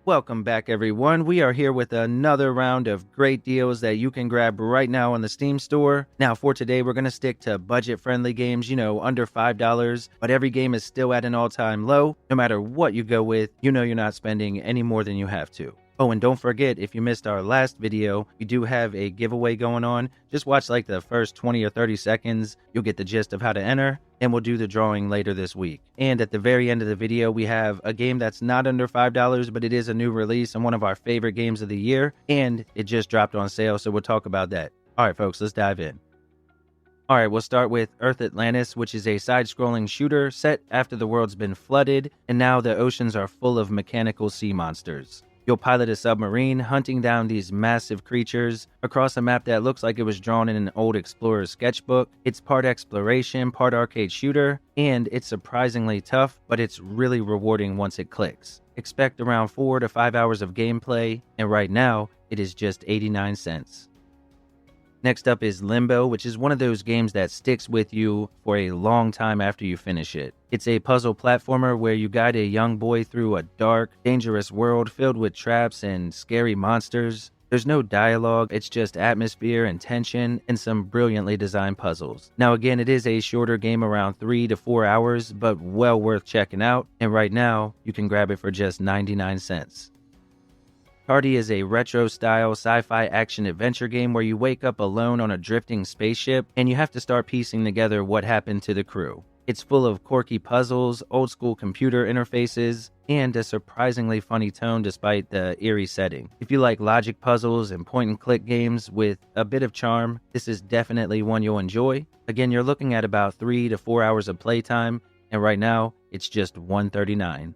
Welcome back, everyone. We are here with another round of great deals that you can grab right now on the Steam store. Now, for today, we're going to stick to budget-friendly games, under $5, but every game is still at an all-time low. No matter what you go with, you're not spending any more than you have to. Oh, and don't forget, if you missed our last video, we do have a giveaway going on. Just watch like the first 20 or 30 seconds. You'll get the gist of how to enter, and we'll do the drawing later this week. And at the very end of the video, we have a game that's not under $5, but it is a new release and one of our favorite games of the year, and it just dropped on sale, so we'll talk about that. All right, folks, let's dive in. All right, we'll start with Earth Atlantis, which is a side-scrolling shooter set after the world's been flooded, and now the oceans are full of mechanical sea monsters. You'll pilot a submarine, hunting down these massive creatures across a map that looks like it was drawn in an old explorer's sketchbook. It's part exploration, part arcade shooter, and it's surprisingly tough, but it's really rewarding once it clicks. Expect around 4 to 5 hours of gameplay, and right now, it is just 89 cents. Next up is Limbo, which is one of those games that sticks with you for a long time after you finish it. It's a puzzle platformer where you guide a young boy through a dark, dangerous world filled with traps and scary monsters. There's no dialogue, it's just atmosphere and tension and some brilliantly designed puzzles. Now again, it is a shorter game, around 3 to 4 hours, but well worth checking out, and right now, you can grab it for just 99 cents. Tardy is a retro-style sci-fi action-adventure game where you wake up alone on a drifting spaceship and you have to start piecing together what happened to the crew. It's full of quirky puzzles, old-school computer interfaces, and a surprisingly funny tone despite the eerie setting. If you like logic puzzles and point-and-click games with a bit of charm, this is definitely one you'll enjoy. Again, you're looking at about 3 to 4 hours of playtime, and right now, it's just $1.39.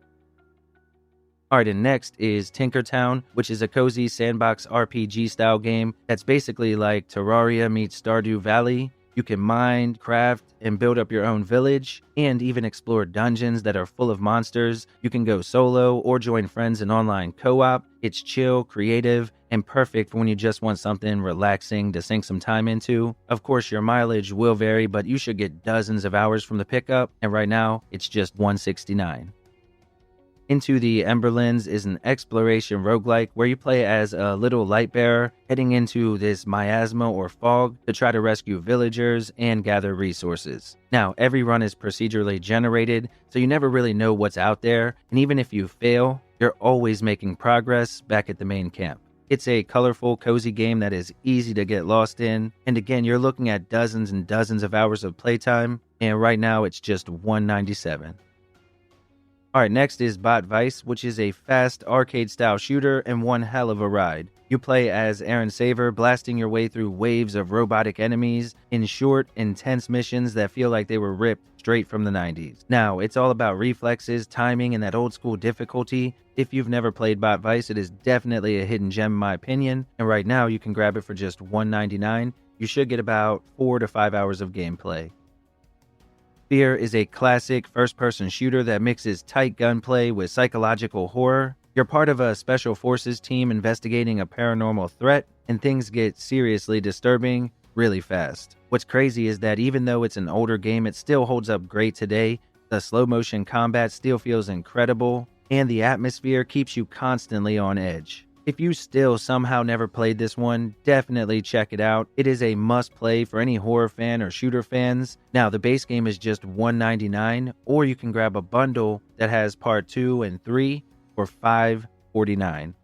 Alright, and next is Tinkertown, which is a cozy sandbox RPG style game that's basically like Terraria meets Stardew Valley. You can mine, craft, and build up your own village, and even explore dungeons that are full of monsters. You can go solo or join friends in online co-op. It's chill, creative, and perfect when you just want something relaxing to sink some time into. Of course, your mileage will vary, but you should get dozens of hours from the pickup, and right now, it's just $169. Into the Emberlands is an exploration roguelike where you play as a little light bearer heading into this miasma or fog to try to rescue villagers and gather resources. Now, every run is procedurally generated, so you never really know what's out there, and even if you fail, you're always making progress back at the main camp. It's a colorful, cozy game that is easy to get lost in, and again, you're looking at dozens and dozens of hours of playtime, and right now it's just $197. Alright, next is Bot Vice, which is a fast arcade-style shooter and one hell of a ride. You play as Aaron Saver, blasting your way through waves of robotic enemies in short, intense missions that feel like they were ripped straight from the 90s. Now, it's all about reflexes, timing, and that old-school difficulty. If you've never played Bot Vice, it is definitely a hidden gem in my opinion, and right now you can grab it for just $199. You should get about 4 to 5 hours of gameplay. F.E.A.R is a classic first-person shooter that mixes tight gunplay with psychological horror. You're part of a special forces team investigating a paranormal threat, and things get seriously disturbing really fast. What's crazy is that even though it's an older game, it still holds up great today. The slow-motion combat still feels incredible, and the atmosphere keeps you constantly on edge. If you still somehow never played this one, definitely check it out. It is a must-play for any horror fan or shooter fans. Now, the base game is just $199, or you can grab a bundle that has part 2 and 3 for $549.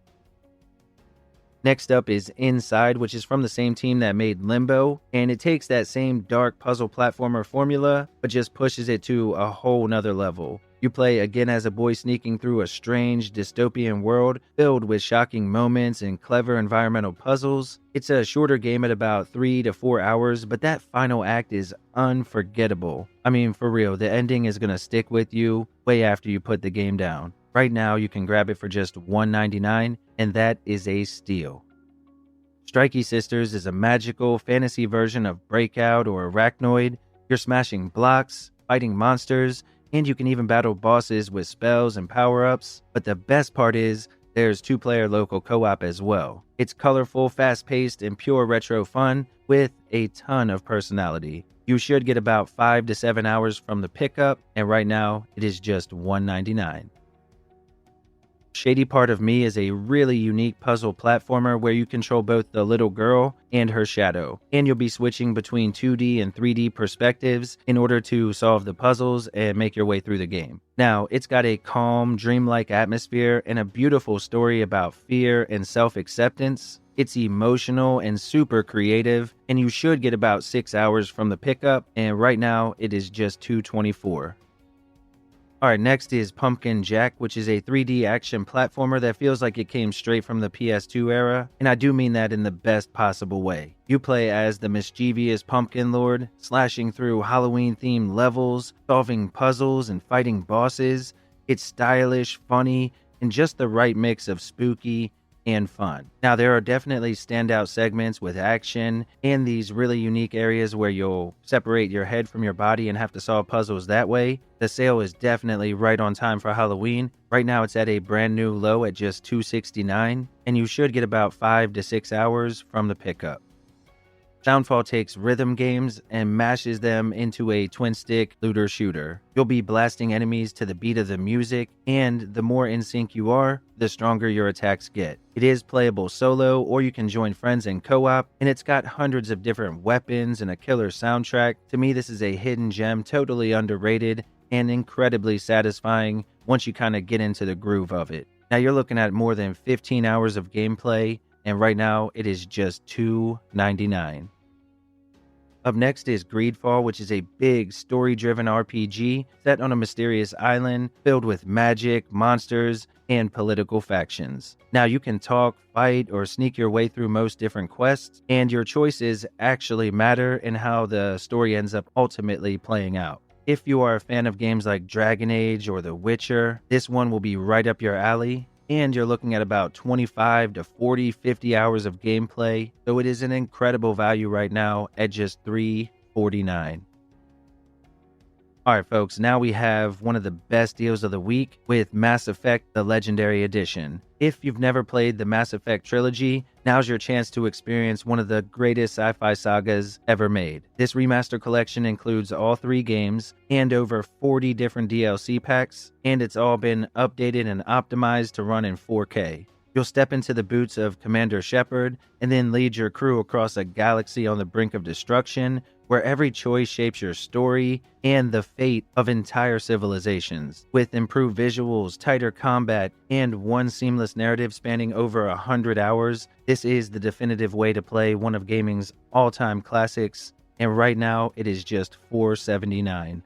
Next up is Inside, which is from the same team that made Limbo, and it takes that same dark puzzle platformer formula, but just pushes it to a whole nother level. You play again as a boy sneaking through a strange dystopian world filled with shocking moments and clever environmental puzzles. It's a shorter game at about 3 to 4 hours, but that final act is unforgettable. I mean, for real, the ending is going to stick with you way after you put the game down. Right now, you can grab it for just $199, and that is a steal. Strikey Sisters is a magical fantasy version of Breakout or Arachnoid. You're smashing blocks, fighting monsters, and you can even battle bosses with spells and power-ups. But the best part is, there's 2-player local co-op as well. It's colorful, fast-paced, and pure retro fun with a ton of personality. You should get about 5 to 7 hours from the pickup, and right now, it is just $199. Shady Part of Me is a really unique puzzle platformer where you control both the little girl and her shadow, and you'll be switching between 2D and 3D perspectives in order to solve the puzzles and make your way through the game. Now, it's got a calm, dreamlike atmosphere and a beautiful story about fear and self-acceptance. It's emotional and super creative, and you should get about 6 hours from the pickup, and right now it is just $2.24. Alright, next is Pumpkin Jack, which is a 3D action platformer that feels like it came straight from the PS2 era, and I do mean that in the best possible way. You play as the mischievous Pumpkin Lord, slashing through Halloween-themed levels, solving puzzles, and fighting bosses. It's stylish, funny, and just the right mix of spooky and fun. Now, there are definitely standout segments with action and these really unique areas where you'll separate your head from your body and have to solve puzzles that way. The sale is definitely right on time for Halloween. Right now it's at a brand new low at just $2.69, and you should get about 5 to 6 hours from the pickup. Soundfall takes rhythm games and mashes them into a twin-stick looter-shooter. You'll be blasting enemies to the beat of the music, and the more in sync you are, the stronger your attacks get. It is playable solo, or you can join friends in co-op, and it's got hundreds of different weapons and a killer soundtrack. To me, this is a hidden gem, totally underrated, and incredibly satisfying once you kind of get into the groove of it. Now, you're looking at more than 15 hours of gameplay, and right now it is just $2.99. Up next is GreedFall, which is a big story-driven RPG set on a mysterious island filled with magic, monsters, and political factions. Now, you can talk, fight, or sneak your way through most different quests, and your choices actually matter in how the story ends up ultimately playing out. If you are a fan of games like Dragon Age or The Witcher, this one will be right up your alley. And you're looking at about 25 to 50 hours of gameplay, so it is an incredible value right now at just $3.49. Alright folks, now we have one of the best deals of the week with Mass Effect the Legendary Edition. If you've never played the Mass Effect trilogy, now's your chance to experience one of the greatest sci-fi sagas ever made. This remaster collection includes all 3 games and over 40 different DLC packs, and it's all been updated and optimized to run in 4K. You'll step into the boots of Commander Shepard and then lead your crew across a galaxy on the brink of destruction, where every choice shapes your story and the fate of entire civilizations. With improved visuals, tighter combat, and one seamless narrative spanning over 100 hours, this is the definitive way to play one of gaming's all-time classics, and right now it is just $4.79.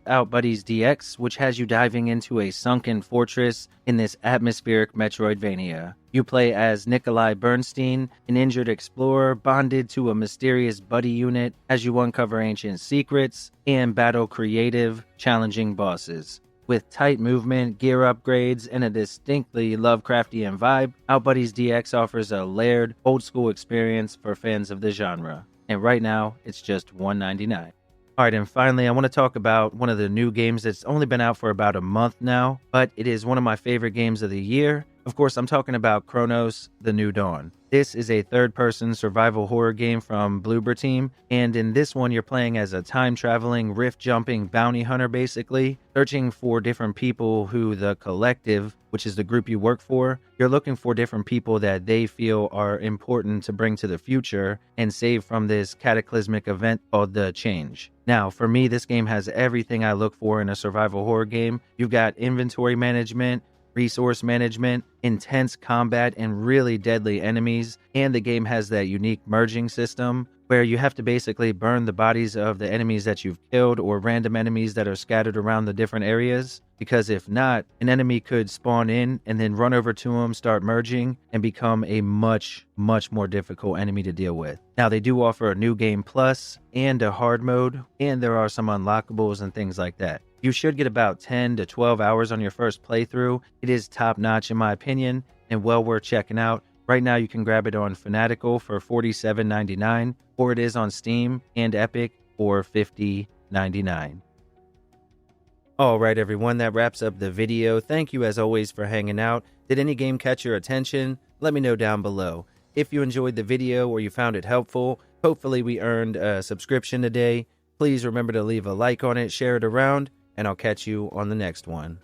Outbuddies DX, which has you diving into a sunken fortress in this atmospheric Metroidvania. You play as Nikolai Bernstein, an injured explorer bonded to a mysterious buddy unit as you uncover ancient secrets and battle creative, challenging bosses. With tight movement, gear upgrades, and a distinctly Lovecraftian vibe, Outbuddies DX offers a layered, old-school experience for fans of the genre. And right now, it's just $1.99. Alright, and finally, I want to talk about one of the new games that's only been out for about a month now, but it is one of my favorite games of the year. Of course, I'm talking about Cronos: The New Dawn. This is a third-person survival horror game from Bloober Team, and in this one, you're playing as a time-traveling, rift-jumping bounty hunter, basically, searching for different people who the Collective, which is the group you work for, you're looking for different people that they feel are important to bring to the future and save from this cataclysmic event called the Change. Now, for me, this game has everything I look for in a survival horror game. You've got inventory management, resource management, intense combat, and really deadly enemies, and the game has that unique merging system where you have to basically burn the bodies of the enemies that you've killed or random enemies that are scattered around the different areas, because if not, an enemy could spawn in and then run over to them, start merging, and become a much more difficult enemy to deal with. Now, they do offer a new game plus and a hard mode, and there are some unlockables and things like that. You should get about 10 to 12 hours on your first playthrough. It is top notch in my opinion and well worth checking out. Right now you can grab it on Fanatical for $47.99, or it is on Steam and Epic for $50.99. Alright everyone, that wraps up the video. Thank you as always for hanging out. Did any game catch your attention? Let me know down below. If you enjoyed the video or you found it helpful, hopefully we earned a subscription today. Please remember to leave a like on it, share it around, and I'll catch you on the next one.